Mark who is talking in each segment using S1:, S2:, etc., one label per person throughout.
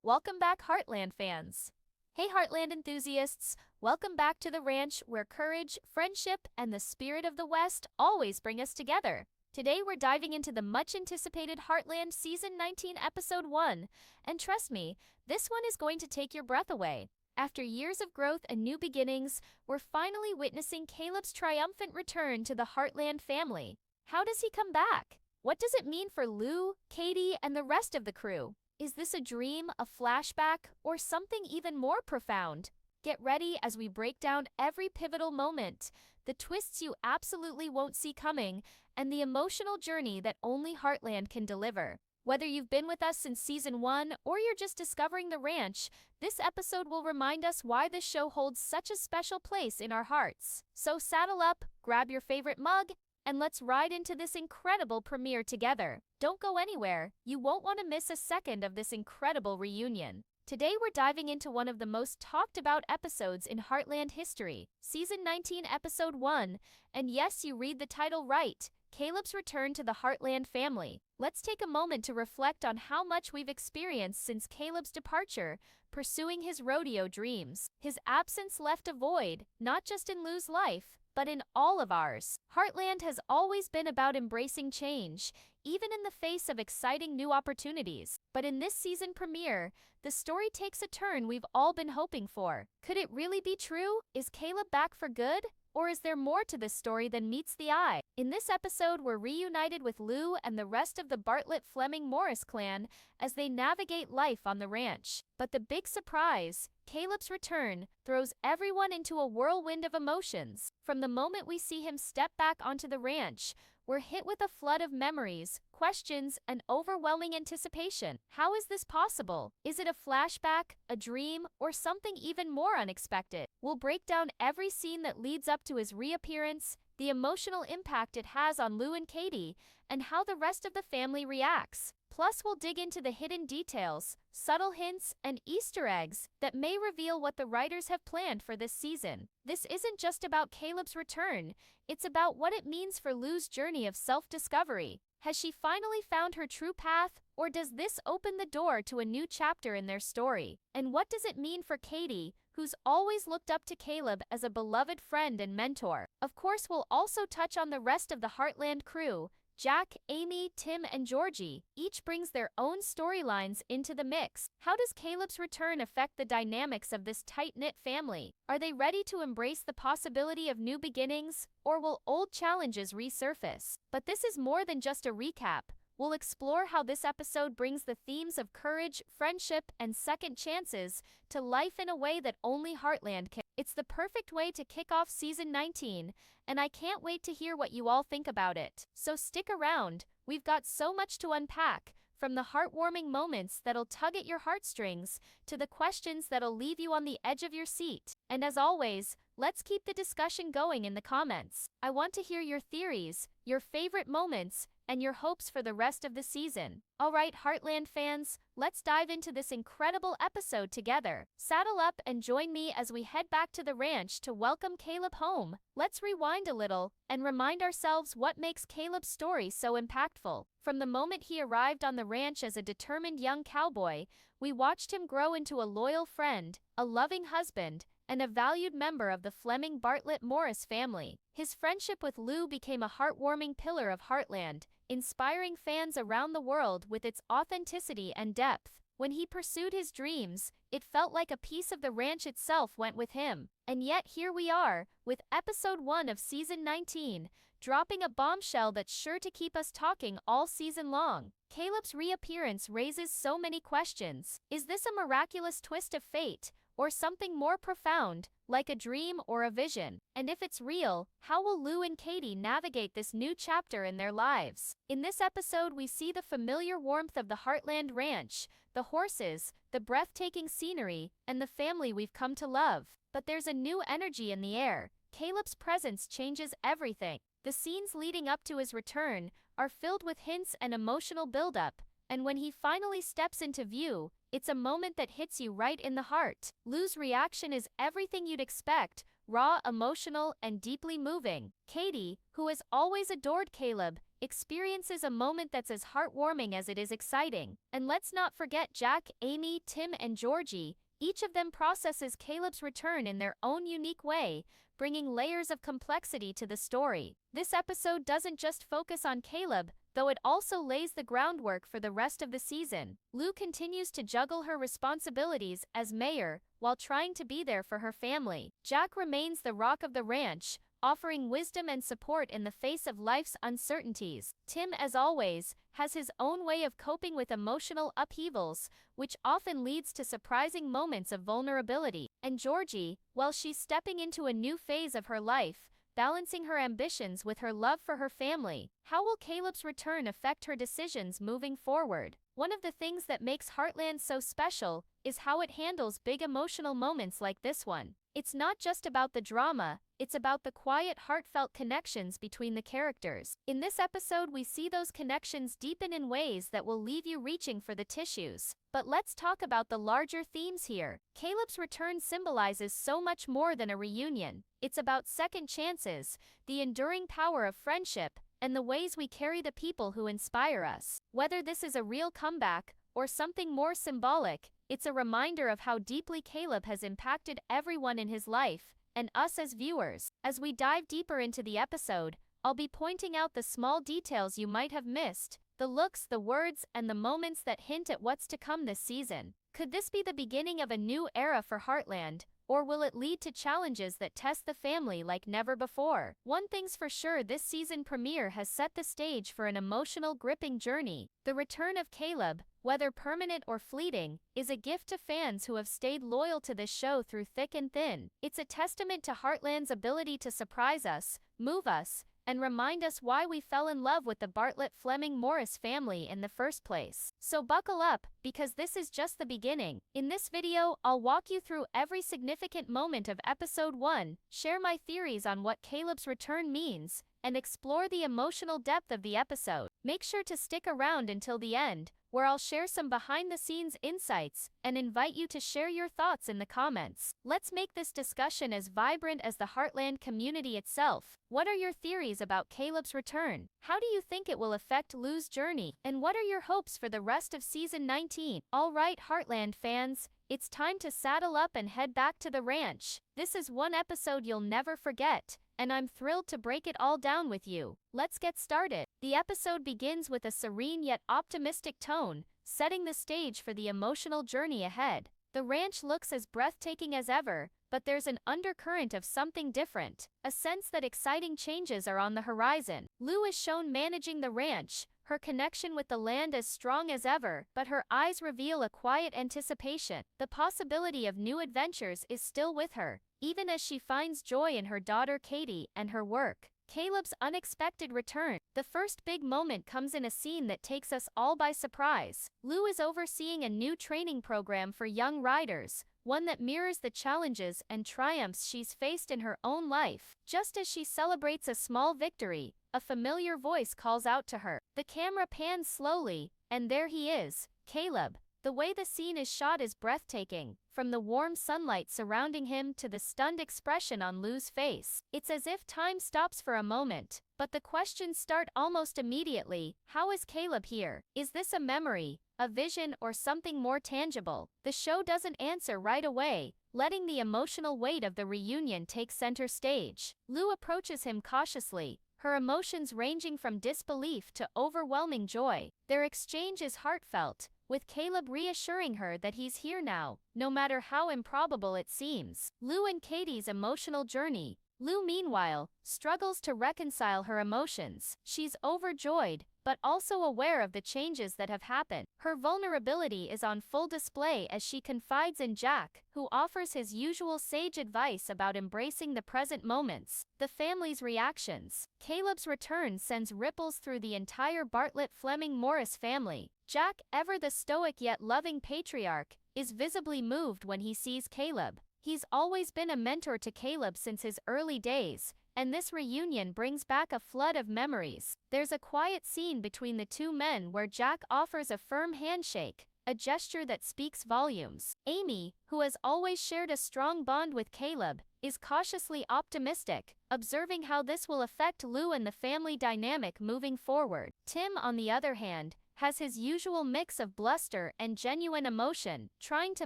S1: Welcome back, Heartland fans. Hey, Heartland enthusiasts, welcome back to the ranch where courage, friendship, and the spirit of the West always bring us together. Today, we're diving into the much anticipated Heartland Season 19, Episode 1. And trust me, this one is going to take your breath away. After years of growth and new beginnings, we're finally witnessing Caleb's triumphant return to the Heartland family. How does he come back? What does it mean for Lou, Katie, and the rest of the crew? Is this a dream, a flashback, or something even more profound? Get ready as we break down every pivotal moment, the twists you absolutely won't see coming, and the emotional journey that only Heartland can deliver. Whether you've been with us since Season 1 or you're just discovering the ranch, this episode will remind us why this show holds such a special place in our hearts. So saddle up, grab your favorite mug, and let's ride into this incredible premiere together. Don't go anywhere, you won't want to miss a second of this incredible reunion. Today we're diving into one of the most talked about episodes in Heartland history, Season 19, Episode 1, and yes, you read the title right, Caleb's return to the Heartland family. Let's take a moment to reflect on how much we've experienced since Caleb's departure, pursuing his rodeo dreams. His absence left a void, not just in Lou's life, but in all of ours. Heartland has always been about embracing change, even in the face of exciting new opportunities. But in this season premiere, the story takes a turn we've all been hoping for. Could it really be true? Is Caleb back for good? Or is there more to this story than meets the eye? In this episode, we're reunited with Lou and the rest of the Bartlett Fleming Morris clan as they navigate life on the ranch. But the big surprise, Caleb's return, throws everyone into a whirlwind of emotions. From the moment we see him step back onto the ranch, we're hit with a flood of memories, questions, and overwhelming anticipation. How is this possible? Is it a flashback, a dream, or something even more unexpected? We'll break down every scene that leads up to his reappearance, the emotional impact it has on Lou and Katie, and how the rest of the family reacts. Plus, we'll dig into the hidden details, subtle hints, and Easter eggs that may reveal what the writers have planned for this season. This isn't just about Caleb's return, it's about what it means for Lou's journey of self-discovery. Has she finally found her true path, or does this open the door to a new chapter in their story? And what does it mean for Katie, who's always looked up to Caleb as a beloved friend and mentor? Of course, we'll also touch on the rest of the Heartland crew. Jack, Amy, Tim, and Georgie each brings their own storylines into the mix. How does Caleb's return affect the dynamics of this tight-knit family? Are they ready to embrace the possibility of new beginnings, or will old challenges resurface? But this is more than just a recap. We'll explore how this episode brings the themes of courage, friendship, and second chances to life in a way that only Heartland can. It's the perfect way to kick off Season 19, and I can't wait to hear what you all think about it. So stick around, we've got so much to unpack, from the heartwarming moments that'll tug at your heartstrings, to the questions that'll leave you on the edge of your seat. And as always, let's keep the discussion going in the comments. I want to hear your theories, your favorite moments, and your hopes for the rest of the season. Alright, Heartland fans, let's dive into this incredible episode together. Saddle up and join me as we head back to the ranch to welcome Caleb home. Let's rewind a little and remind ourselves what makes Caleb's story so impactful. From the moment he arrived on the ranch as a determined young cowboy, we watched him grow into a loyal friend, a loving husband, and a valued member of the Fleming Bartlett Morris family. His friendship with Lou became a heartwarming pillar of Heartland, inspiring fans around the world with its authenticity and depth. When he pursued his dreams, it felt like a piece of the ranch itself went with him. And yet here we are, with Episode 1 of Season 19, dropping a bombshell that's sure to keep us talking all season long. Caleb's reappearance raises so many questions. Is this a miraculous twist of fate, or something more profound, like a dream or a vision? And if it's real, how will Lou and Katie navigate this new chapter in their lives? In this episode, we see the familiar warmth of the Heartland Ranch, the horses, the breathtaking scenery, and the family we've come to love. But there's a new energy in the air. Caleb's presence changes everything. The scenes leading up to his return are filled with hints and emotional buildup, and when he finally steps into view, it's a moment that hits you right in the heart. Lou's reaction is everything you'd expect, raw, emotional, and deeply moving. Katie, who has always adored Caleb, experiences a moment that's as heartwarming as it is exciting. And let's not forget Jack, Amy, Tim, and Georgie. Each of them processes Caleb's return in their own unique way, bringing layers of complexity to the story. This episode doesn't just focus on Caleb, though it also lays the groundwork for the rest of the season. Lou continues to juggle her responsibilities as mayor while trying to be there for her family. Jack remains the rock of the ranch, offering wisdom and support in the face of life's uncertainties. Tim, as always, has his own way of coping with emotional upheavals, which often leads to surprising moments of vulnerability. And Georgie, while she's stepping into a new phase of her life, balancing her ambitions with her love for her family. How will Caleb's return affect her decisions moving forward? One of the things that makes Heartland so special is how it handles big emotional moments like this one. It's not just about the drama, it's about the quiet, heartfelt connections between the characters. In this episode, we see those connections deepen in ways that will leave you reaching for the tissues. But let's talk about the larger themes here. Caleb's return symbolizes so much more than a reunion. It's about second chances, the enduring power of friendship, and the ways we carry the people who inspire us. Whether this is a real comeback or something more symbolic, it's a reminder of how deeply Caleb has impacted everyone in his life, and us as viewers. As we dive deeper into the episode, I'll be pointing out the small details you might have missed, the looks, the words, and the moments that hint at what's to come this season. Could this be the beginning of a new era for Heartland, or will it lead to challenges that test the family like never before? One thing's for sure, this season premiere has set the stage for an emotional, gripping journey. The return of Caleb, whether permanent or fleeting, is a gift to fans who have stayed loyal to this show through thick and thin. It's a testament to Heartland's ability to surprise us, move us, and remind us why we fell in love with the Bartlett-Fleming-Morris family in the first place. So buckle up, because this is just the beginning. In this video, I'll walk you through every significant moment of episode 1, share my theories on what Caleb's return means, and explore the emotional depth of the episode. Make sure to stick around until the end, where I'll share some behind-the-scenes insights and invite you to share your thoughts in the comments. Let's make this discussion as vibrant as the Heartland community itself. What are your theories about Caleb's return? How do you think it will affect Lou's journey? And what are your hopes for the rest of season 19? Alright, Heartland fans, it's time to saddle up and head back to the ranch. This is one episode you'll never forget, and I'm thrilled to break it all down with you. Let's get started. The episode begins with a serene yet optimistic tone, setting the stage for the emotional journey ahead. The ranch looks as breathtaking as ever, but there's an undercurrent of something different, a sense that exciting changes are on the horizon. Lou is shown managing the ranch, her connection with the land as strong as ever, but her eyes reveal a quiet anticipation. The possibility of new adventures is still with her, even as she finds joy in her daughter Katie and her work. Caleb's unexpected return. The first big moment comes in a scene that takes us all by surprise. Lou is overseeing a new training program for young riders, one that mirrors the challenges and triumphs she's faced in her own life. Just as she celebrates a small victory, a familiar voice calls out to her. The camera pans slowly, and there he is, Caleb. The way the scene is shot is breathtaking, from the warm sunlight surrounding him to the stunned expression on Lou's face. It's as if time stops for a moment, but the questions start almost immediately. How is Caleb here? Is this a memory, a vision, or something more tangible? The show doesn't answer right away, letting the emotional weight of the reunion take center stage. Lou approaches him cautiously, her emotions ranging from disbelief to overwhelming joy. Their exchange is heartfelt, with Caleb reassuring her that he's here now, no matter how improbable it seems. Lou and Katie's emotional journey. Lou, meanwhile, struggles to reconcile her emotions. She's overjoyed, but also aware of the changes that have happened. Her vulnerability is on full display as she confides in Jack, who offers his usual sage advice about embracing the present moments. The family's reactions. Caleb's return sends ripples through the entire Bartlett-Fleming-Morris family. Jack, ever the stoic yet loving patriarch, is visibly moved when he sees Caleb. He's always been a mentor to Caleb since his early days, and this reunion brings back a flood of memories. There's a quiet scene between the two men where Jack offers a firm handshake, a gesture that speaks volumes. Amy, who has always shared a strong bond with Caleb, is cautiously optimistic, observing how this will affect Lou and the family dynamic moving forward. Tim, on the other hand, has his usual mix of bluster and genuine emotion, trying to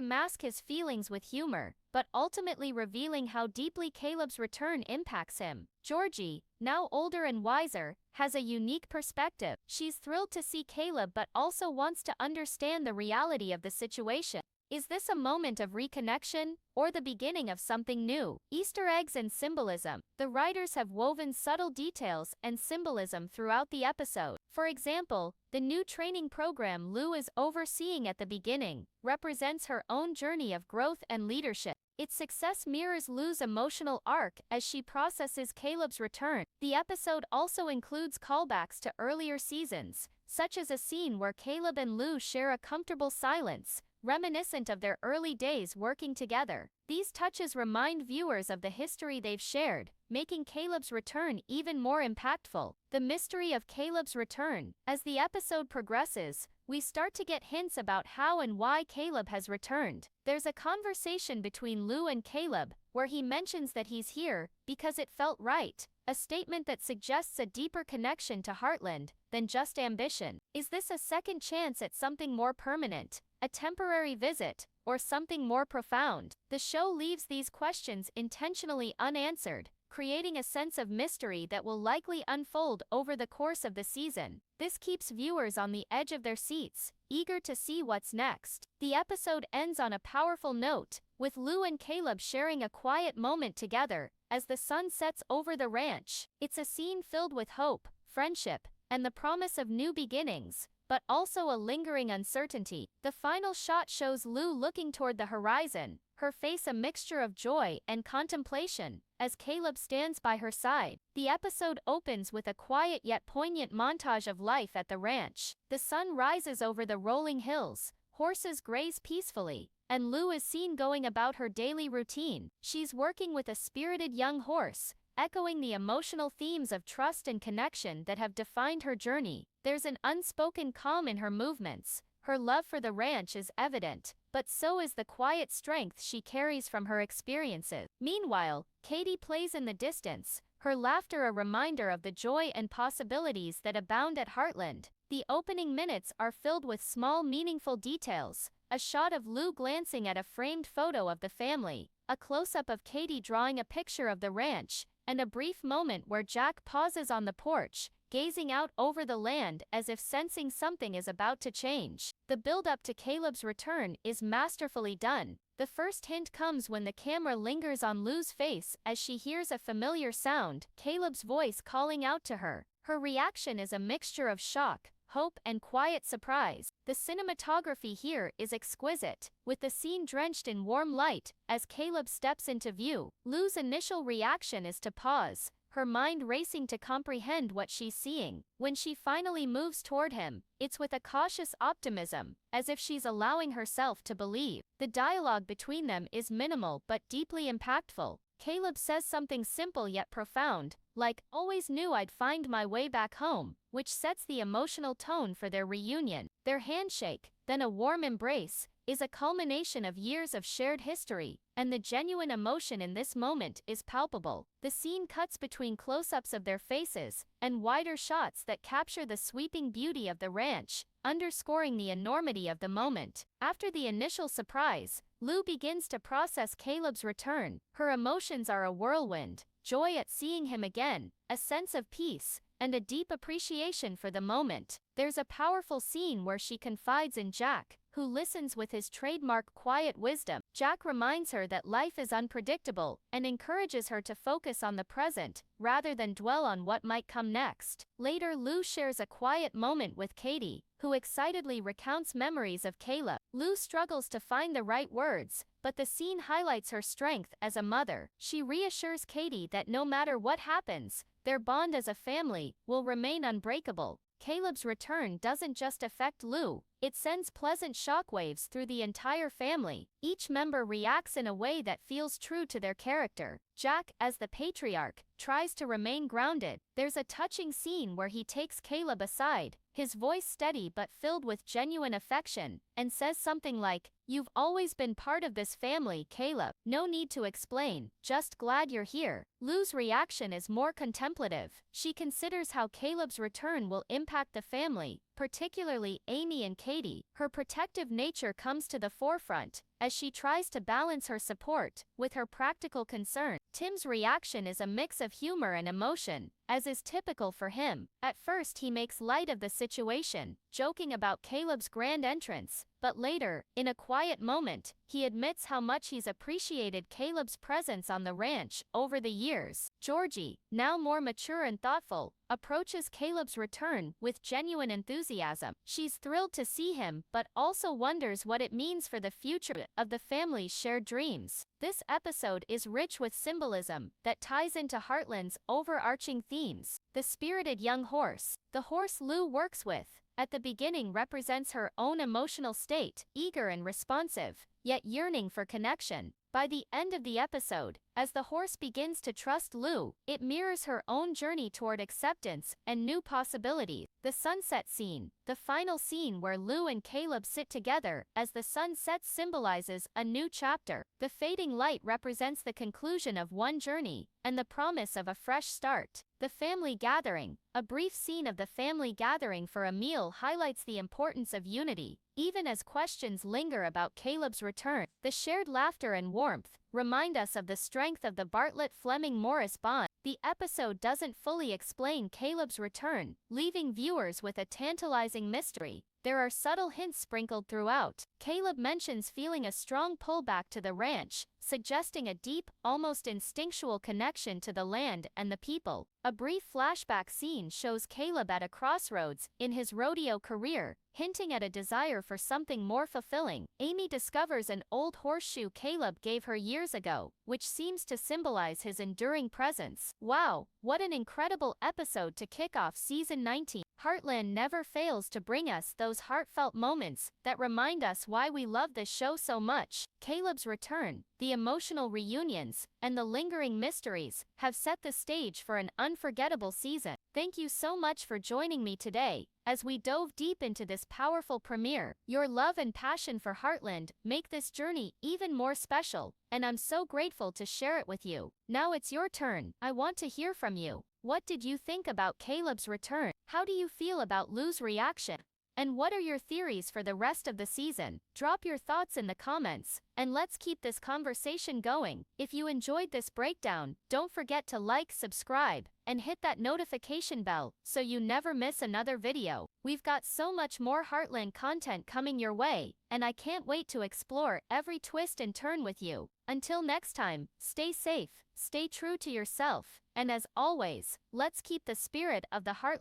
S1: mask his feelings with humor, but ultimately revealing how deeply Caleb's return impacts him. Georgie, now older and wiser, has a unique perspective. She's thrilled to see Caleb but also wants to understand the reality of the situation. Is this a moment of reconnection, or the beginning of something new? Easter eggs and symbolism. The writers have woven subtle details and symbolism throughout the episode. For example, the new training program Lou is overseeing at the beginning represents her own journey of growth and leadership. Its success mirrors Lou's emotional arc as she processes Caleb's return. The episode also includes callbacks to earlier seasons, such as a scene where Caleb and Lou share a comfortable silence, reminiscent of their early days working together. These touches remind viewers of the history they've shared, making Caleb's return even more impactful. The mystery of Caleb's return. As the episode progresses, we start to get hints about how and why Caleb has returned. There's a conversation between Lou and Caleb, where he mentions that he's here because it felt right, a statement that suggests a deeper connection to Heartland than just ambition. Is this a second chance at something more permanent, a temporary visit, or something more profound? The show leaves these questions intentionally unanswered, creating a sense of mystery that will likely unfold over the course of the season. This keeps viewers on the edge of their seats, eager to see what's next. The episode ends on a powerful note, with Lou and Caleb sharing a quiet moment together as the sun sets over the ranch. It's a scene filled with hope, friendship, and the promise of new beginnings, but also a lingering uncertainty. The final shot shows Lou looking toward the horizon, her face a mixture of joy and contemplation, as Caleb stands by her side. The episode opens with a quiet yet poignant montage of life at the ranch. The sun rises over the rolling hills, horses graze peacefully, and Lou is seen going about her daily routine. She's working with a spirited young horse, echoing the emotional themes of trust and connection that have defined her journey. There's an unspoken calm in her movements. Her love for the ranch is evident, but so is the quiet strength she carries from her experiences. Meanwhile, Katie plays in the distance, her laughter a reminder of the joy and possibilities that abound at Heartland. The opening minutes are filled with small meaningful details, a shot of Lou glancing at a framed photo of the family, a close-up of Katie drawing a picture of the ranch, and a brief moment where Jack pauses on the porch, gazing out over the land as if sensing something is about to change. The build-up to Caleb's return is masterfully done. The first hint comes when the camera lingers on Lou's face as she hears a familiar sound, Caleb's voice calling out to her. Her reaction is a mixture of shock, hope, and quiet surprise. The cinematography here is exquisite, with the scene drenched in warm light as Caleb steps into view. Lou's initial reaction is to pause, her mind racing to comprehend what she's seeing. When she finally moves toward him, it's with a cautious optimism, as if she's allowing herself to believe. The dialogue between them is minimal but deeply impactful. Caleb says something simple yet profound, like, "Always knew I'd find my way back home," which sets the emotional tone for their reunion. Their handshake, then a warm embrace, is a culmination of years of shared history, and the genuine emotion in this moment is palpable. The scene cuts between close-ups of their faces and wider shots that capture the sweeping beauty of the ranch, underscoring the enormity of the moment. After the initial surprise, Lou begins to process Caleb's return. Her emotions are a whirlwind, joy at seeing him again, a sense of peace, and a deep appreciation for the moment. There's a powerful scene where she confides in Jack, who listens with his trademark quiet wisdom. Jack reminds her that life is unpredictable and encourages her to focus on the present, rather than dwell on what might come next. Later, Lou shares a quiet moment with Katie, who excitedly recounts memories of Caleb. Lou struggles to find the right words, but the scene highlights her strength as a mother. She reassures Katie that no matter what happens, their bond as a family will remain unbreakable. Caleb's return doesn't just affect Lou, it sends pleasant shockwaves through the entire family. Each member reacts in a way that feels true to their character. Jack, as the patriarch, tries to remain grounded. There's a touching scene where he takes Caleb aside, his voice steady but filled with genuine affection, and says something like, "You've always been part of this family, Caleb. No need to explain, just glad you're here." Lou's reaction is more contemplative. She considers how Caleb's return will impact the family, particularly Amy and Katie. Her protective nature comes to the forefront, as she tries to balance her support with her practical concern. Tim's reaction is a mix of humor and emotion, as is typical for him. At first he makes light of the situation, joking about Caleb's grand entrance, but later, in a quiet moment, he admits how much he's appreciated Caleb's presence on the ranch over the years. Georgie, now more mature and thoughtful, approaches Caleb's return with genuine enthusiasm. She's thrilled to see him, but also wonders what it means for the future of the family's shared dreams. This episode is rich with symbolism that ties into Heartland's overarching themes. The spirited young horse, the horse Lou works with, at the beginning represents her own emotional state, eager and responsive, yet yearning for connection. By the end of the episode, as the horse begins to trust Lou, it mirrors her own journey toward acceptance and new possibilities. The sunset scene, the final scene where Lou and Caleb sit together as the sun sets, symbolizes a new chapter. The fading light represents the conclusion of one journey and the promise of a fresh start. The family gathering, a brief scene of the family gathering for a meal, highlights the importance of unity, even as questions linger about Caleb's return. The shared laughter and warmth remind us of the strength of the Bartlett-Fleming-Morris bond. The episode doesn't fully explain Caleb's return, leaving viewers with a tantalizing mystery. There are subtle hints sprinkled throughout. Caleb mentions feeling a strong pull back to the ranch, suggesting a deep, almost instinctual connection to the land and the people. A brief flashback scene shows Caleb at a crossroads in his rodeo career, hinting at a desire for something more fulfilling. Amy discovers an old horseshoe Caleb gave her years ago, which seems to symbolize his enduring presence. Wow, what an incredible episode to kick off season 19. Heartland never fails to bring us those heartfelt moments that remind us why we love this show so much. Caleb's return, the emotional reunions, and the lingering mysteries have set the stage for an unforgettable season. Thank you so much for joining me today as we dove deep into this powerful premiere. Your love and passion for Heartland make this journey even more special, and I'm so grateful to share it with you. Now it's your turn. I want to hear from you. What did you think about Caleb's return? How do you feel about Lou's reaction? And what are your theories for the rest of the season? Drop your thoughts in the comments, and let's keep this conversation going. If you enjoyed this breakdown, don't forget to like, subscribe, and hit that notification bell so you never miss another video. We've got so much more Heartland content coming your way, and I can't wait to explore every twist and turn with you. Until next time, stay safe, stay true to yourself, and as always, let's keep the spirit of the Heartland